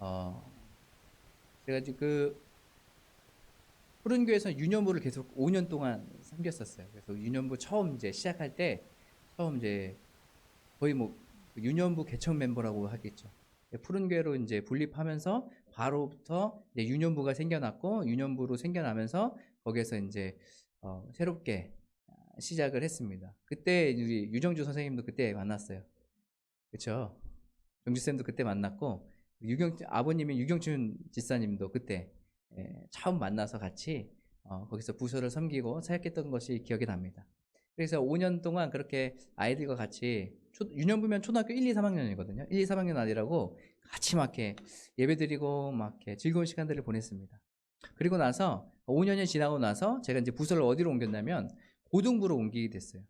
어, 제가 지금 그 푸른교에서 유년부를 계속 5년 동안 섬겼었어요. 그래서 유년부 처음 이제 시작할 때 처음 이제 거의 뭐 유년부 개척 멤버라고 하겠죠. 푸른교회로 이제 분립하면서 바로부터 이제 유년부가 생겨났고 유년부로 생겨나면서 거기에서 이제 새롭게 시작을 했습니다. 그때 우리 유정주 선생님도 그때 만났어요. 그렇죠? 정주 쌤도 그때 만났고 아버님인 유경춘 집사님도 그때 처음 만나서 같이 거기서 부서를 섬기고 사역했던 것이 기억이 납니다. 그래서 5년 동안 그렇게 아이들과 같이 유년부면 초등학교 1, 2, 3학년이거든요. 1, 2, 3학년 아이들하고 같이 막 이렇게 예배드리고 막 이렇게 즐거운 시간들을 보냈습니다. 그리고 나서 5년이 지나고 나서 제가 이제 부서를 어디로 옮겼냐면 고등부로 옮기게 됐어요.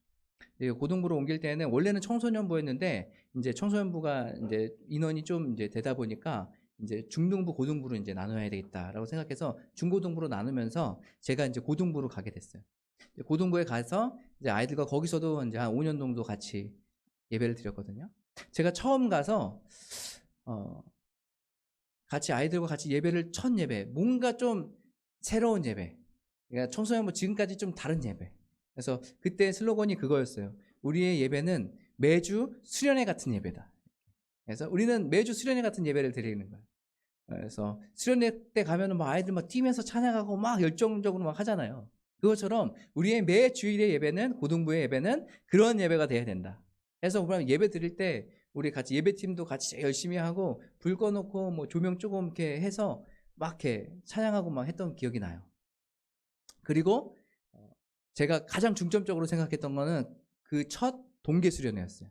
고등부로 옮길 때는 원래는 청소년부였는데 이제 청소년부가 이제 인원이 좀 이제 되다 보니까 이제 중등부, 고등부로 이제 나눠야 되겠다라고 생각해서 중고등부로 나누면서 제가 이제 고등부로 가게 됐어요. 고등부에 가서 이제 아이들과 거기서도 이제 한 5년 정도 같이 예배를 드렸거든요. 제가 처음 가서 같이 아이들과 같이 예배를 첫 예배, 뭔가 좀 새로운 예배. 그러니까 청소년부 지금까지 좀 다른 예배. 그래서 그때 슬로건이 그거였어요. 우리의 예배는 매주 수련회 같은 예배다. 그래서 우리는 매주 수련회 같은 예배를 드리는 거예요. 그래서 수련회 때 가면은 막 아이들 막 뛰면서 찬양하고 막 열정적으로 막 하잖아요. 그것처럼 우리의 매 주일의 예배는 고등부의 예배는 그런 예배가 돼야 된다. 그래서 그러면 예배 드릴 때 우리 같이 예배팀도 같이 열심히 하고 불 꺼놓고 뭐 조명 조금 이렇게 해서 막 이렇게 찬양하고 막 했던 기억이 나요. 그리고 제가 가장 중점적으로 생각했던 거는 그 첫 동계 수련회였어요.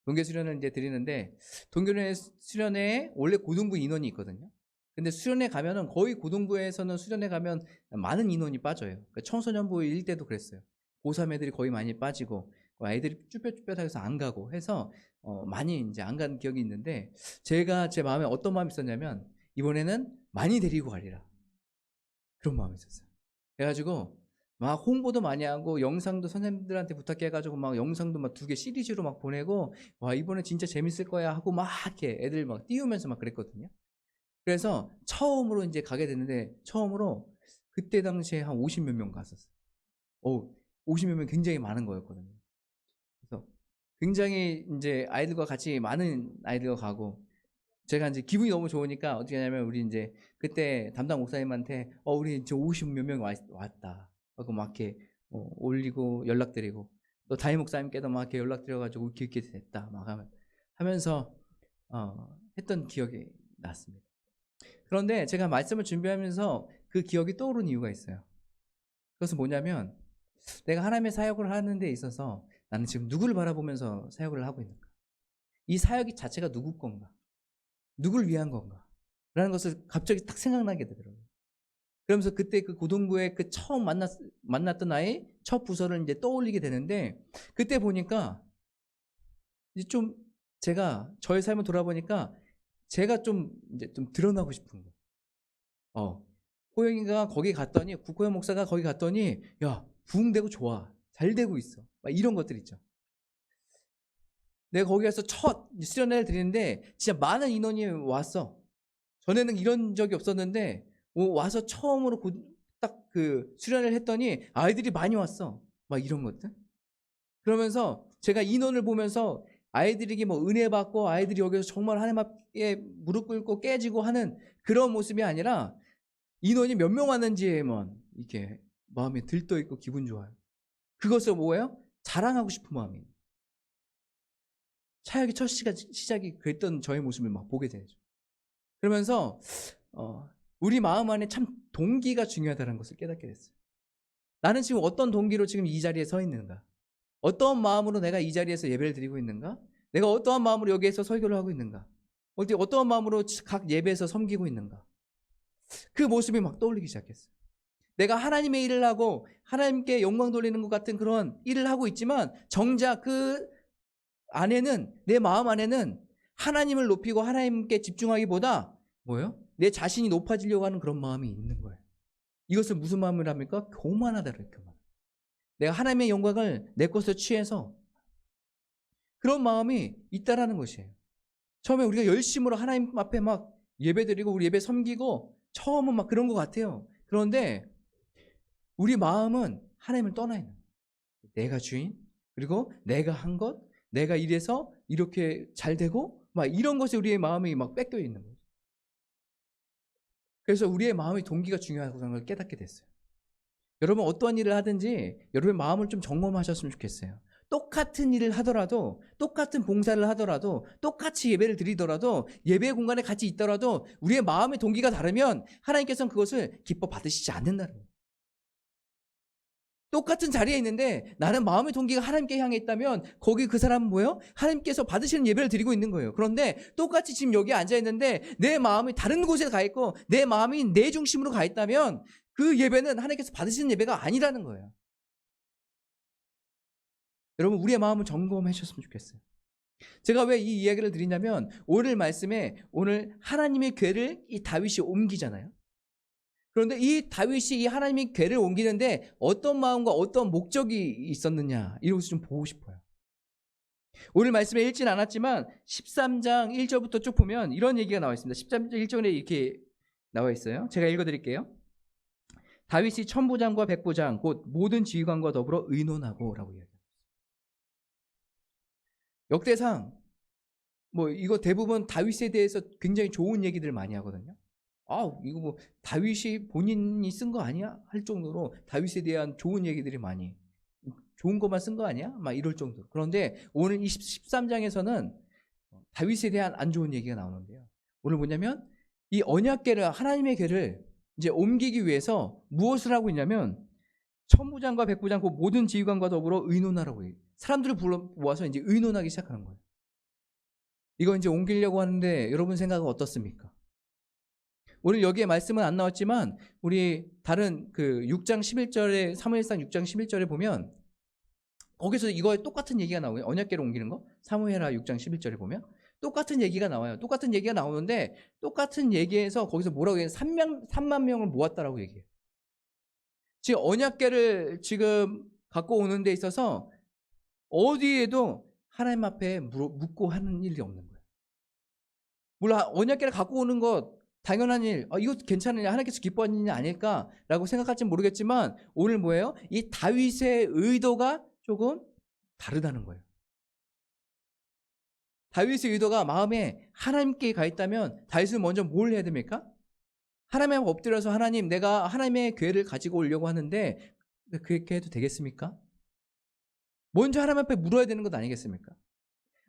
동계 수련을 이제 드리는데 동계 수련회에 원래 고등부 인원이 있거든요. 근데 수련회 가면은 거의 고등부에서는 수련회 가면 많은 인원이 빠져요. 그러니까 청소년부일 때도 그랬어요. 고3 애들이 거의 많이 빠지고 아이들이 쭈뼛쭈뼛해서 안 가고 해서 많이 이제 안 간 기억이 있는데 제가 제 마음에 어떤 마음이 있었냐면 이번에는 많이 데리고 가리라 그런 마음이 있었어요. 그래가지고 막 홍보도 많이 하고 영상도 선생님들한테 부탁해가지고 막 영상도 막 2개 시리즈로 막 보내고 와 이번에 진짜 재밌을 거야 하고 막 이렇게 애들 막 띄우면서 막 그랬거든요. 그래서 처음으로 이제 가게 됐는데 처음으로 그때 당시에 한 50몇 명 갔었어요. 50몇 명 굉장히 많은 거였거든요. 그래서 굉장히 이제 아이들과 같이 많은 아이들과 가고 제가 이제 기분이 너무 좋으니까 어떻게 하냐면 우리 이제 그때 담당 목사님한테 우리 이제 50몇 명 왔다 하고 막 이렇게 올리고 연락드리고 또 담임 목사님께도 막 이렇게 연락드려가지고 이렇게 됐다 막 하면서 했던 기억이 났습니다. 그런데 제가 말씀을 준비하면서 그 기억이 떠오른 이유가 있어요. 그것은 뭐냐면 내가 하나님의 사역을 하는 데 있어서 나는 지금 누구를 바라보면서 사역을 하고 있는가? 이 사역이 자체가 누구 건가? 누굴 위한 건가? 라는 것을 갑자기 딱 생각나게 되더라고요. 그러면서 그때 그 고등부에 그 처음 만났던 아이 첫 부서를 이제 떠올리게 되는데 그때 보니까 이제 좀 제가 저의 삶을 돌아보니까 제가 좀 이제 좀 드러나고 싶은 거예요. 호영이가 거기 갔더니 국호영 목사가 거기 갔더니 야 부흥되고 좋아 잘 되고 있어 막 이런 것들 있죠. 내가 거기 가서 첫 수련회를 드리는데 진짜 많은 인원이 왔어. 전에는 이런 적이 없었는데 와서 처음으로 딱 그 수련을 했더니 아이들이 많이 왔어. 막 이런 것들. 그러면서 제가 인원을 보면서 아이들에게 뭐 은혜 받고 아이들이 여기서 정말 하나님 앞에 무릎 꿇고 깨지고 하는 그런 모습이 아니라 인원이 몇 명 왔는지에만 이게 마음이 들떠 있고 기분 좋아요. 그것을 뭐예요? 자랑하고 싶은 마음이에요. 사역의 첫 시작이 그랬던 저의 모습을 막 보게 되죠. 그러면서 우리 마음 안에 참 동기가 중요하다는 것을 깨닫게 됐어요. 나는 지금 어떤 동기로 지금 이 자리에 서 있는가? 어떠한 마음으로 내가 이 자리에서 예배를 드리고 있는가? 내가 어떠한 마음으로 여기에서 설교를 하고 있는가? 어떠한 마음으로 각 예배에서 섬기고 있는가? 그 모습이 막 떠올리기 시작했어요. 내가 하나님의 일을 하고 하나님께 영광 돌리는 것 같은 그런 일을 하고 있지만 정작 그 안에는 내 마음 안에는 하나님을 높이고 하나님께 집중하기보다 뭐예요? 내 자신이 높아지려고 하는 그런 마음이 있는 거예요. 이것을 무슨 마음이랍니까? 교만하다를 교만. 내가 하나님의 영광을 내 것으로 취해서 그런 마음이 있다라는 것이에요. 처음에 우리가 열심으로 하나님 앞에 막 예배드리고 우리 예배 섬기고 처음은 막 그런 것 같아요. 그런데 우리 마음은 하나님을 떠나 있는 거예요. 내가 주인, 그리고 내가 한 것, 내가 이래서 이렇게 잘 되고 막 이런 것에 우리의 마음이 막 뺏겨 있는 거예요. 그래서 우리의 마음의 동기가 중요하다는 걸 깨닫게 됐어요. 여러분 어떠한 일을 하든지 여러분의 마음을 좀 점검하셨으면 좋겠어요. 똑같은 일을 하더라도, 똑같은 봉사를 하더라도, 똑같이 예배를 드리더라도, 예배 공간에 같이 있더라도 우리의 마음의 동기가 다르면 하나님께서는 그것을 기뻐 받으시지 않는다는 거예요. 똑같은 자리에 있는데 나는 마음의 동기가 하나님께 향해 있다면 거기 그 사람은 뭐예요? 하나님께서 받으시는 예배를 드리고 있는 거예요. 그런데 똑같이 지금 여기 앉아 있는데 내 마음이 다른 곳에 가 있고 내 마음이 내 중심으로 가 있다면 그 예배는 하나님께서 받으시는 예배가 아니라는 거예요. 여러분 우리의 마음을 점검해 주셨으면 좋겠어요. 제가 왜 이 이야기를 드리냐면 오늘 말씀에 오늘 하나님의 궤를 이 다윗이 옮기잖아요. 그런데 이 다윗이 이 하나님의 궤를 옮기는데 어떤 마음과 어떤 목적이 있었느냐 이것을 좀 보고 싶어요. 오늘 말씀에 읽진 않았지만 13장 1절부터 쭉 보면 이런 얘기가 나와 있습니다. 13장 1절에 이렇게 나와 있어요. 제가 읽어드릴게요. 다윗이 천부장과 백부장 곧 모든 지휘관과 더불어 의논하고 라고 이야기합니다. 역대상 뭐 이거 대부분 다윗에 대해서 굉장히 좋은 얘기들을 많이 하거든요. 이거 뭐 다윗이 본인이 쓴 거 아니야? 할 정도로 다윗에 대한 좋은 얘기들이 많이 좋은 것만 쓴 거 아니야? 막 이럴 정도로. 그런데 오늘 이 13장에서는 다윗에 대한 안 좋은 얘기가 나오는데요. 오늘 뭐냐면 이 언약궤를 하나님의 궤를 이제 옮기기 위해서 무엇을 하고 있냐면 천부장과 백부장 그 모든 지휘관과 더불어 의논하라고 해요. 사람들을 불러 모아서 이제 의논하기 시작하는 거예요. 이거 이제 옮기려고 하는데 여러분 생각은 어떻습니까? 오늘 여기에 말씀은 안 나왔지만 우리 다른 그 6장 11절에 사무엘상 6장 11절에 보면 거기서 이거에 똑같은 얘기가 나오고요. 언약궤를 옮기는 거 사무엘하 6장 11절에 보면 똑같은 얘기가 나와요. 똑같은 얘기가 나오는데 똑같은 얘기에서 거기서 뭐라고 해요? 3만 명을 모았다라고 얘기해요. 지금 언약궤를 지금 갖고 오는 데 있어서 어디에도 하나님 앞에 묻고 하는 일이 없는 거예요. 물론 언약궤를 갖고 오는 것 당연한 일, 이거 괜찮으냐, 하나님께서 기뻐하는 일이 아닐까라고 생각할지 모르겠지만 오늘 뭐예요? 이 다윗의 의도가 조금 다르다는 거예요. 다윗의 의도가 마음에 하나님께 가 있다면 다윗은 먼저 뭘 해야 됩니까? 하나님 앞에 엎드려서 하나님, 내가 하나님의 궤를 가지고 오려고 하는데 그렇게 해도 되겠습니까? 먼저 하나님 앞에 물어야 되는 것 아니겠습니까?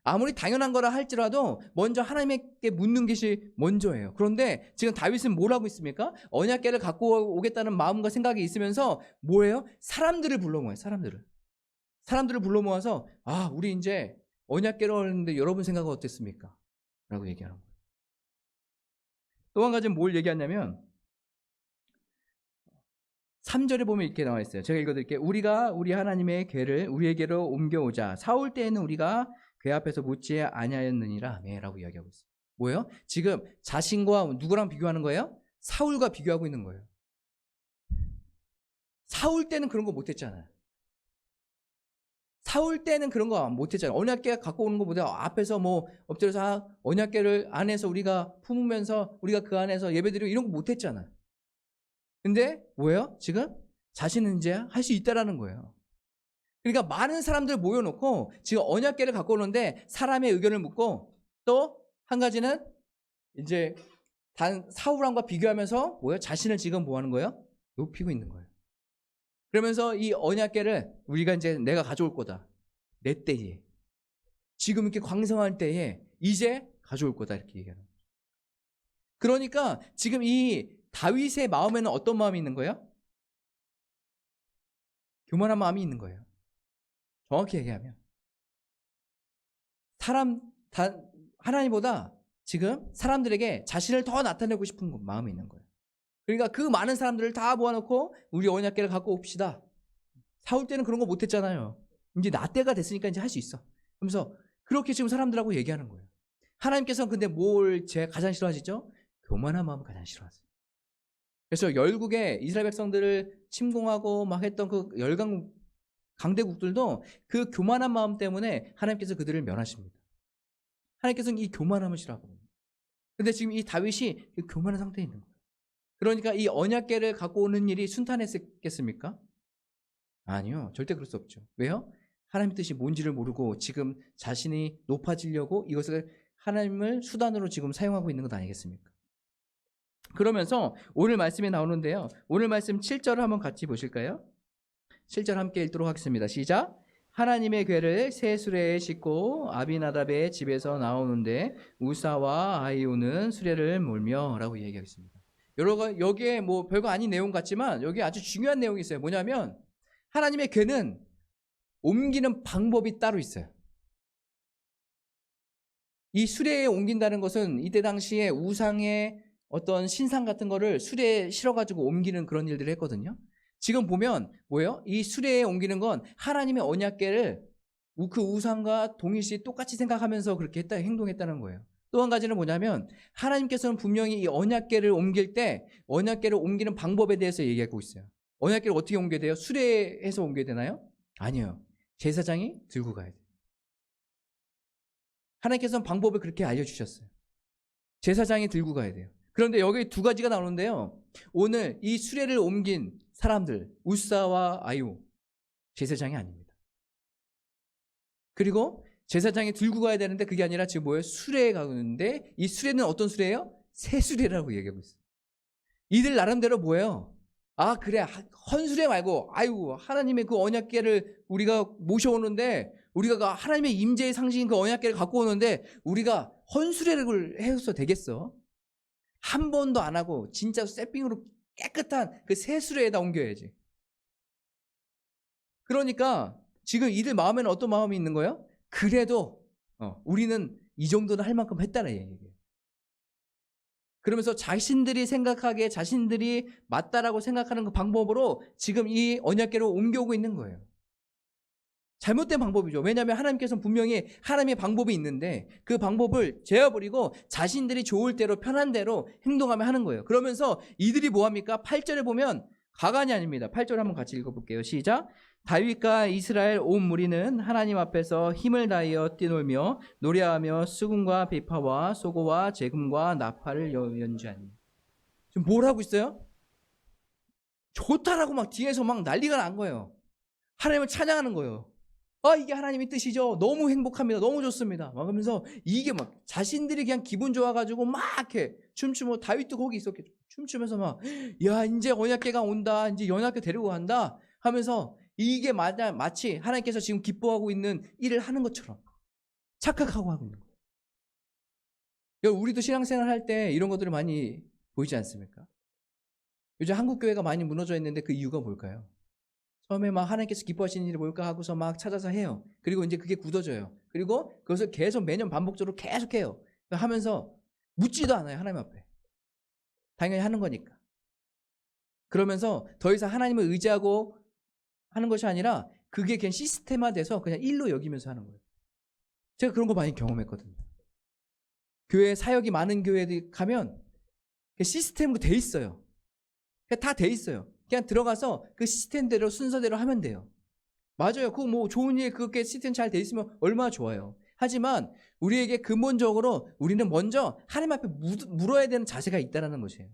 아무리 당연한 거라 할지라도 먼저 하나님께 묻는 것이 먼저예요. 그런데 지금 다윗은 뭘 하고 있습니까? 언약궤를 갖고 오겠다는 마음과 생각이 있으면서 뭐예요? 사람들을 불러 모아요. 사람들을 불러 모아서 우리 이제 언약궤를 오는데 여러분 생각은 어땠습니까? 라고 얘기하는 거예요. 또 한 가지는 뭘 얘기하냐면 3절에 보면 이렇게 나와 있어요. 제가 읽어드릴게요. 우리가 우리 하나님의 궤를 우리에게로 옮겨오자. 사올 때에는 우리가 궤 앞에서 묻지 아니하였느니라 라고 이야기하고 있어요. 뭐예요? 지금 자신과 누구랑 비교하는 거예요? 사울과 비교하고 있는 거예요. 사울 때는 그런 거 못했잖아요. 사울 때는 그런 거 못했잖아요. 언약궤 갖고 오는 것보다 앞에서 뭐 엎드려서 언약궤를 안에서 우리가 품으면서 우리가 그 안에서 예배드리고 이런 거 못했잖아요. 근데 뭐예요? 지금 자신은 이제 할 수 있다라는 거예요. 그러니까 많은 사람들 모여놓고 지금 언약궤를 갖고 오는데 사람의 의견을 묻고 또 한 가지는 이제 단 사울왕과 비교하면서 뭐예요? 자신을 지금 뭐 하는 거예요? 높이고 있는 거예요. 그러면서 이 언약궤를 우리가 이제 내가 가져올 거다. 내 때에. 지금 이렇게 광성할 때에 이제 가져올 거다. 이렇게 얘기하는 거예요. 그러니까 지금 이 다윗의 마음에는 어떤 마음이 있는 거예요? 교만한 마음이 있는 거예요. 정확히 얘기하면 하나님보다 지금 사람들에게 자신을 더 나타내고 싶은 마음이 있는 거예요. 그러니까 그 많은 사람들을 다 모아놓고 우리 언약궤를 갖고 옵시다. 사울 때는 그런 거 못했잖아요. 이제 나 때가 됐으니까 이제 할 수 있어. 그러면서 그렇게 지금 사람들하고 얘기하는 거예요. 하나님께서는 근데 뭘 가장 싫어하시죠? 교만한 마음을 가장 싫어하세요. 그래서 열국에 이스라엘 백성들을 침공하고 막 했던 그 강대국들도 그 교만한 마음 때문에 하나님께서 그들을 멸하십니다. 하나님께서는 이 교만함을 싫어하거든요. 근데 지금 이 다윗이 교만한 상태에 있는 거예요. 그러니까 이 언약궤를 갖고 오는 일이 순탄했겠습니까? 아니요. 절대 그럴 수 없죠. 왜요? 하나님의 뜻이 뭔지를 모르고 지금 자신이 높아지려고 이것을 하나님을 수단으로 지금 사용하고 있는 것 아니겠습니까? 그러면서 오늘 말씀이 나오는데요. 오늘 말씀 7절을 한번 같이 보실까요? 7절 함께 읽도록 하겠습니다. 시작. 하나님의 궤를 새 수레에 싣고 아비나답의 집에서 나오는데 우사와 아이오는 수레를 몰며 라고 얘기하겠습니다. 여기에 뭐 별거 아닌 내용 같지만 여기 아주 중요한 내용이 있어요. 뭐냐면 하나님의 궤는 옮기는 방법이 따로 있어요. 이 수레에 옮긴다는 것은 이때 당시에 우상의 어떤 신상 같은 거를 수레에 실어가지고 옮기는 그런 일들을 했거든요. 지금 보면 뭐예요? 이 수레에 옮기는 건 하나님의 언약궤를 그 우상과 동일시 똑같이 생각하면서 그렇게 행동했다는 거예요. 또 한 가지는 뭐냐면 하나님께서는 분명히 이 언약궤를 옮길 때 언약궤를 옮기는 방법에 대해서 얘기하고 있어요. 언약궤를 어떻게 옮겨야 돼요? 수레에서 옮겨야 되나요? 아니요. 제사장이 들고 가야 돼요. 하나님께서는 방법을 그렇게 알려주셨어요. 제사장이 들고 가야 돼요. 그런데 여기 두 가지가 나오는데요. 오늘 이 수레를 옮긴 사람들, 우사와 아이오, 제사장이 아닙니다. 그리고 제사장이 들고 가야 되는데 그게 아니라 지금 뭐예요? 수레에 가는데 이 수레는 어떤 수레예요? 새 수레라고 얘기하고 있어요. 이들 나름대로 뭐예요? 아 그래 헌수레 말고 아이고 하나님의 그 언약궤를 우리가 모셔오는데 우리가 하나님의 임재의 상징인 그 언약궤를 갖고 오는데 우리가 헌수레를 해서 되겠어? 한 번도 안 하고 진짜 세핑으로 깨끗한 그 새 수레에다 옮겨야지. 그러니까 지금 이들 마음에는 어떤 마음이 있는 거예요? 그래도 우리는 이 정도는 할 만큼 했다는 얘기예요. 그러면서 자신들이 생각하기에 자신들이 맞다라고 생각하는 그 방법으로 지금 이 언약궤로 옮겨오고 있는 거예요. 잘못된 방법이죠. 왜냐하면 하나님께서는 분명히 하나님의 방법이 있는데 그 방법을 재어버리고 자신들이 좋을 대로 편한 대로 행동하며 하는 거예요. 그러면서 이들이 뭐합니까? 8절에 보면 가관이 아닙니다. 8절 한번 같이 읽어볼게요. 시작. 다윗과 이스라엘 온 무리는 하나님 앞에서 힘을 다하여 뛰놀며 노래하며 수금과 비파와 소고와 재금과 나팔을 연주하니. 지금 뭘 하고 있어요? 좋다라고 막 뒤에서 막 난리가 난 거예요. 하나님을 찬양하는 거예요. 아 이게 하나님의 뜻이죠. 너무 행복합니다. 너무 좋습니다. 막 그러면서 이게 막 자신들이 그냥 기분 좋아가지고 막 이렇게 춤추고 다윗도 거기 있었겠죠. 춤추면서 막 야 이제 언약궤가 온다. 이제 언약궤 데리고 간다 하면서 이게 마치 하나님께서 지금 기뻐하고 있는 일을 하는 것처럼 착각하고 하고 있는 거예요. 우리도 신앙생활 할 때 이런 것들을 많이 보이지 않습니까? 요즘 한국 교회가 많이 무너져 있는데 그 이유가 뭘까요? 처음에 막 하나님께서 기뻐하시는 일이 뭘까 하고서 막 찾아서 해요. 그리고 이제 그게 굳어져요. 그리고 그것을 계속 매년 반복적으로 계속 해요. 하면서 묻지도 않아요. 하나님 앞에. 당연히 하는 거니까. 그러면서 더 이상 하나님을 의지하고 하는 것이 아니라 그게 그냥 시스템화돼서 그냥 일로 여기면서 하는 거예요. 제가 그런 거 많이 경험했거든요. 교회 사역이 많은 교회들 가면 시스템으로 돼 있어요. 다 돼 있어요. 그냥 들어가서 그 시스템대로 순서대로 하면 돼요. 맞아요. 그거 뭐 좋은 일 그렇게 시스템 잘 돼 있으면 얼마나 좋아요. 하지만 우리에게 근본적으로 우리는 먼저 하나님 앞에 물어야 되는 자세가 있다는 것이에요.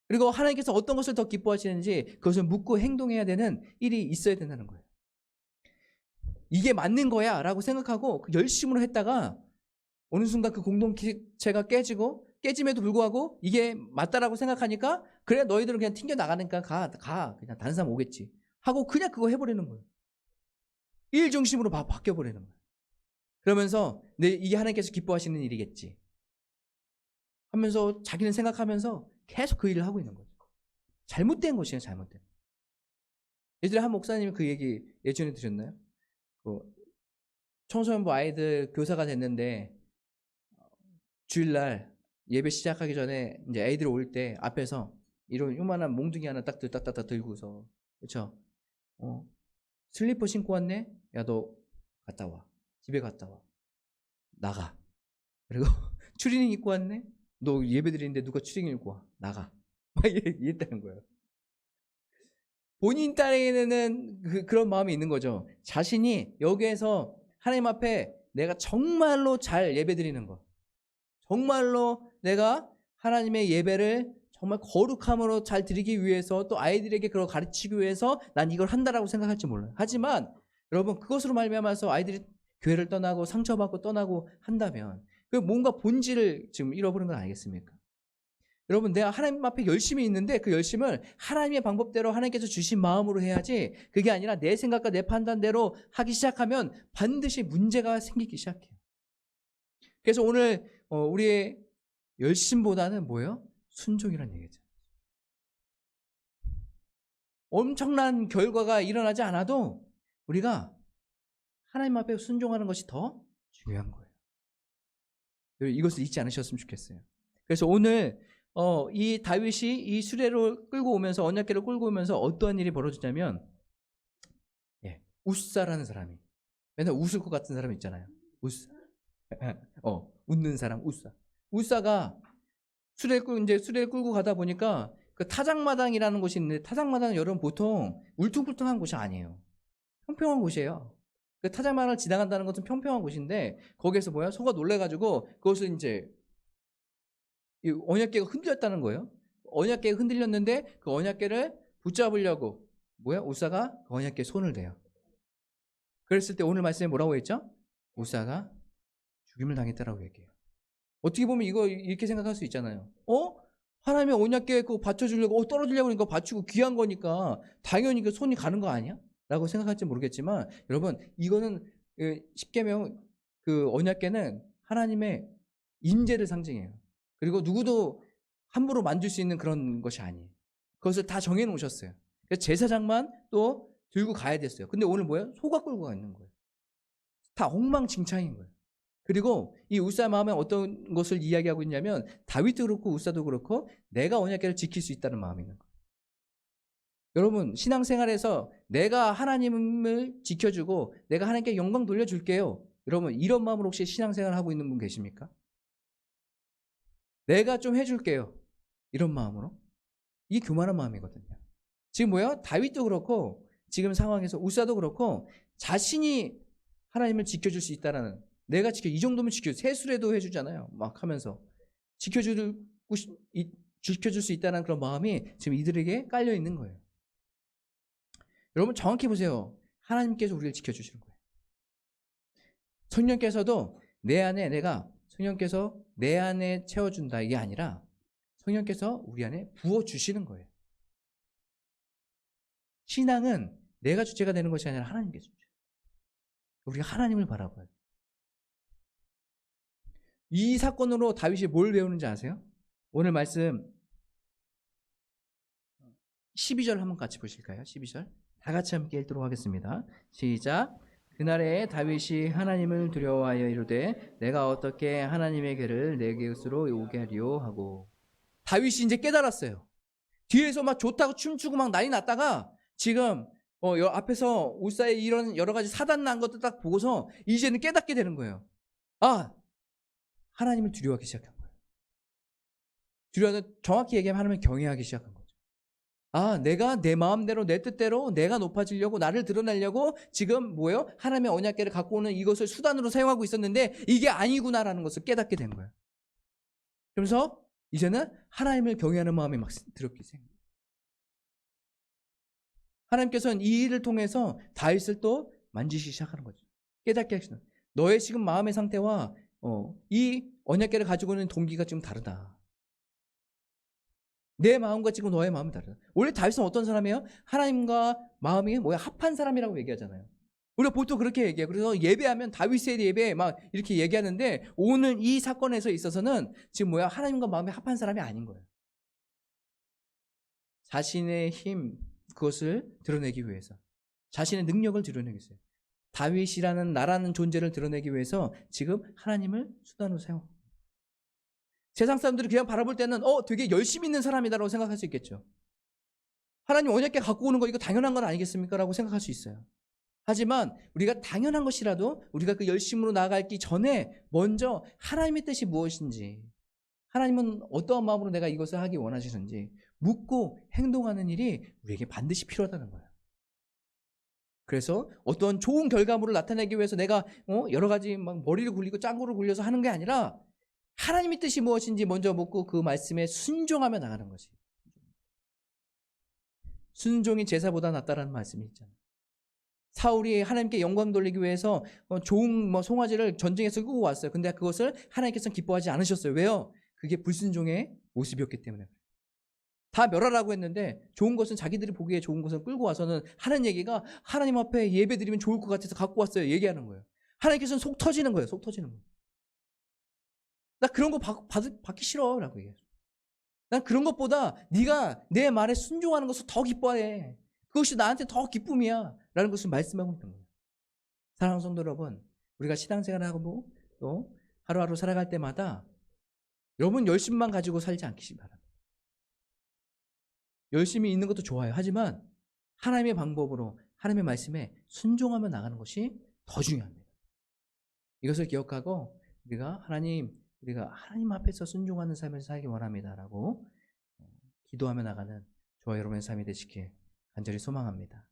그리고 하나님께서 어떤 것을 더 기뻐하시는지 그것을 묻고 행동해야 되는 일이 있어야 된다는 거예요. 이게 맞는 거야 라고 생각하고 열심으로 했다가 어느 순간 그 공동체가 깨짐에도 불구하고 이게 맞다라고 생각하니까 그래 너희들은 그냥 튕겨 나가니까 가 그냥 다른 사람 오겠지 하고 그냥 그거 해버리는 거예요. 일 중심으로 바뀌어버리는 거예요. 그러면서 이게 하나님께서 기뻐하시는 일이겠지 하면서 자기는 생각하면서 계속 그 일을 하고 있는 거죠. 잘못된 것이에요. 잘못된. 예전에 한 목사님이 그 얘기 예전에 들으셨나요? 청소년부 아이들 교사가 됐는데 주일날 예배 시작하기 전에 이제 애들이 올 때 앞에서 이런 요만한 몽둥이 하나 딱 들고서 그렇죠? 슬리퍼 신고 왔네? 야 너 갔다 와. 집에 갔다 와. 나가. 그리고 추리닝 입고 왔네? 너 예배 드리는데 누가 추리닝 입고 와. 나가. 막 이랬다는 거예요. 본인 딸에게는 그런 마음이 있는 거죠. 자신이 여기에서 하나님 앞에 내가 정말로 잘 예배 드리는 거 정말로 내가 하나님의 예배를 정말 거룩함으로 잘 드리기 위해서 또 아이들에게 그걸 가르치기 위해서 난 이걸 한다라고 생각할지 몰라요. 하지만 여러분 그것으로 말미암아서 아이들이 교회를 떠나고 상처받고 떠나고 한다면 그 뭔가 본질을 지금 잃어버린 건 아니겠습니까? 여러분 내가 하나님 앞에 열심히 있는데 그 열심을 하나님의 방법대로 하나님께서 주신 마음으로 해야지 그게 아니라 내 생각과 내 판단대로 하기 시작하면 반드시 문제가 생기기 시작해요. 그래서 오늘 우리의 열심보다는 뭐예요? 순종이라는 얘기죠. 엄청난 결과가 일어나지 않아도 우리가 하나님 앞에 순종하는 것이 더 중요한 거예요. 이것을 잊지 않으셨으면 좋겠어요. 그래서 오늘 이 다윗이 이 수레를 끌고 오면서 언약궤를 끌고 오면서 어떠한 일이 벌어지냐면 우사라는 사람이 맨날 웃을 것 같은 사람 있잖아요. 우사. 웃는 사람 우사. 우사가 수레를 끌고 가다 보니까 그 타작마당이라는 곳이 있는데 타작마당은 여러분 보통 울퉁불퉁한 곳이 아니에요. 평평한 곳이에요. 그 타작마당을 지나간다는 것은 평평한 곳인데 거기에서 뭐야? 소가 놀래가지고 그것을 이제 이 언약궤가 흔들렸다는 거예요. 언약궤가 흔들렸는데 그 언약궤를 붙잡으려고 우사가 그 언약궤에 손을 대요. 그랬을 때 오늘 말씀에 뭐라고 했죠? 우사가 죽임을 당했다라고 얘기해요. 어떻게 보면 이거 이렇게 생각할 수 있잖아요. 하나님의 언약궤 그거 받쳐주려고 떨어지려고 하니까 받치고 귀한 거니까 당연히 그 손이 가는 거 아니야? 라고 생각할지 모르겠지만 여러분 이거는 십계명 그 언약궤는 하나님의 인재를 상징해요. 그리고 누구도 함부로 만질 수 있는 그런 것이 아니에요. 그것을 다 정해 놓으셨어요. 그래서 제사장만 또 들고 가야 됐어요. 근데 오늘 소가 끌고 가 있는 거예요. 다 엉망진창인 거예요. 그리고 이 우사의 마음에 어떤 것을 이야기하고 있냐면 다윗도 그렇고 우사도 그렇고 내가 언약궤를 지킬 수 있다는 마음이 있는 거예요. 여러분 신앙생활에서 내가 하나님을 지켜주고 내가 하나님께 영광 돌려줄게요. 여러분 이런 마음으로 혹시 신앙생활 하고 있는 분 계십니까? 내가 좀 해줄게요. 이런 마음으로. 이게 교만한 마음이거든요. 지금 다윗도 그렇고 지금 상황에서 우사도 그렇고 자신이 하나님을 지켜줄 수 있다라는 내가 이 정도면 세수레도 해주잖아요. 막 하면서 지켜줄 수 있다는 그런 마음이 지금 이들에게 깔려 있는 거예요. 여러분 정확히 보세요. 하나님께서 우리를 지켜주시는 거예요. 성령께서도 성령께서 내 안에 채워준다 이게 아니라 성령께서 우리 안에 부어주시는 거예요. 신앙은 내가 주체가 되는 것이 아니라 하나님께서 주체예요. 우리가 하나님을 바라봐요. 이 사건으로 다윗이 뭘 배우는지 아세요? 오늘 말씀 12절 한번 같이 보실까요? 12절 다 같이 함께 읽도록 하겠습니다. 시작. 그날에 다윗이 하나님을 두려워하여 이르되 내가 어떻게 하나님의 궤를 내 곁으로 오게 하리요 하고 다윗이 이제 깨달았어요. 뒤에서 막 좋다고 춤추고 막 난리 났다가 지금 앞에서 우사의 이런 여러 가지 사단 난 것도 딱 보고서 이제는 깨닫게 되는 거예요. 하나님을 두려워하기 시작한 거예요. 두려워하는 정확히 얘기하면 하나님을 경외하기 시작한 거예요. 내가 내 마음대로 내 뜻대로 내가 높아지려고 나를 드러내려고 지금 하나님의 언약궤를 갖고 오는 이것을 수단으로 사용하고 있었는데 이게 아니구나라는 것을 깨닫게 된 거예요. 그러면서 이제는 하나님을 경외하는 마음이 막 드럽게 생겨요. 하나님께서는 이 일을 통해서 다윗을 또 만지시기 시작하는 거죠. 깨닫게 하시는 너의 지금 마음의 상태와 이 언약궤를 가지고 있는 동기가 지금 다르다. 내 마음과 지금 너의 마음이 다르다. 원래 다윗은 어떤 사람이에요? 하나님과 마음이 합한 사람이라고 얘기하잖아요. 우리가 보통 그렇게 얘기해요. 그래서 예배하면 다윗의 예배 막 이렇게 얘기하는데 오늘 이 사건에서 있어서는 지금 하나님과 마음이 합한 사람이 아닌 거예요. 자신의 힘 그것을 드러내기 위해서 자신의 능력을 드러내기 위해서 다윗이라는 나라는 존재를 드러내기 위해서 지금 하나님을 수단으로 사용합니다. 세상 사람들이 그냥 바라볼 때는 되게 열심히 있는 사람이다라고 생각할 수 있겠죠. 하나님 언약궤 갖고 오는 거 이거 당연한 건 아니겠습니까? 라고 생각할 수 있어요. 하지만 우리가 당연한 것이라도 우리가 그 열심으로 나아가기 전에 먼저 하나님의 뜻이 무엇인지 하나님은 어떠한 마음으로 내가 이것을 하기 원하시는지 묻고 행동하는 일이 우리에게 반드시 필요하다는 거예요. 그래서 어떤 좋은 결과물을 나타내기 위해서 내가 여러 가지 막 머리를 굴리고 짱구를 굴려서 하는 게 아니라 하나님의 뜻이 무엇인지 먼저 묻고 그 말씀에 순종하며 나가는 것이. 순종이 제사보다 낫다라는 말씀이 있잖아요. 사울이 하나님께 영광 돌리기 위해서 좋은 송아지를 전쟁에서 끌고 왔어요. 근데 그것을 하나님께서는 기뻐하지 않으셨어요. 왜요? 그게 불순종의 모습이었기 때문에. 다 멸하라고 했는데 좋은 것은 자기들이 보기에 좋은 것을 끌고 와서는 하는 얘기가 하나님 앞에 예배 드리면 좋을 것 같아서 갖고 왔어요. 얘기하는 거예요. 하나님께서는 속 터지는 거예요. 속 터지는 거예요. 나 그런 거 받기 싫어 라고 얘기해요. 난 그런 것보다 네가 내 말에 순종하는 것을 더 기뻐해. 그것이 나한테 더 기쁨이야 라는 것을 말씀하고 있는 거예요. 사랑하는 성도 여러분, 우리가 신앙생활을 하고 또 하루하루 살아갈 때마다 여러분 열심만 가지고 살지 않기 바랍니다. 열심히 있는 것도 좋아요. 하지만 하나님의 방법으로 하나님의 말씀에 순종하며 나가는 것이 더 중요합니다. 이것을 기억하고 우리가 하나님 앞에서 순종하는 삶을 살기 원합니다라고 기도하며 나가는 저와 여러분의 삶이 되시길 간절히 소망합니다.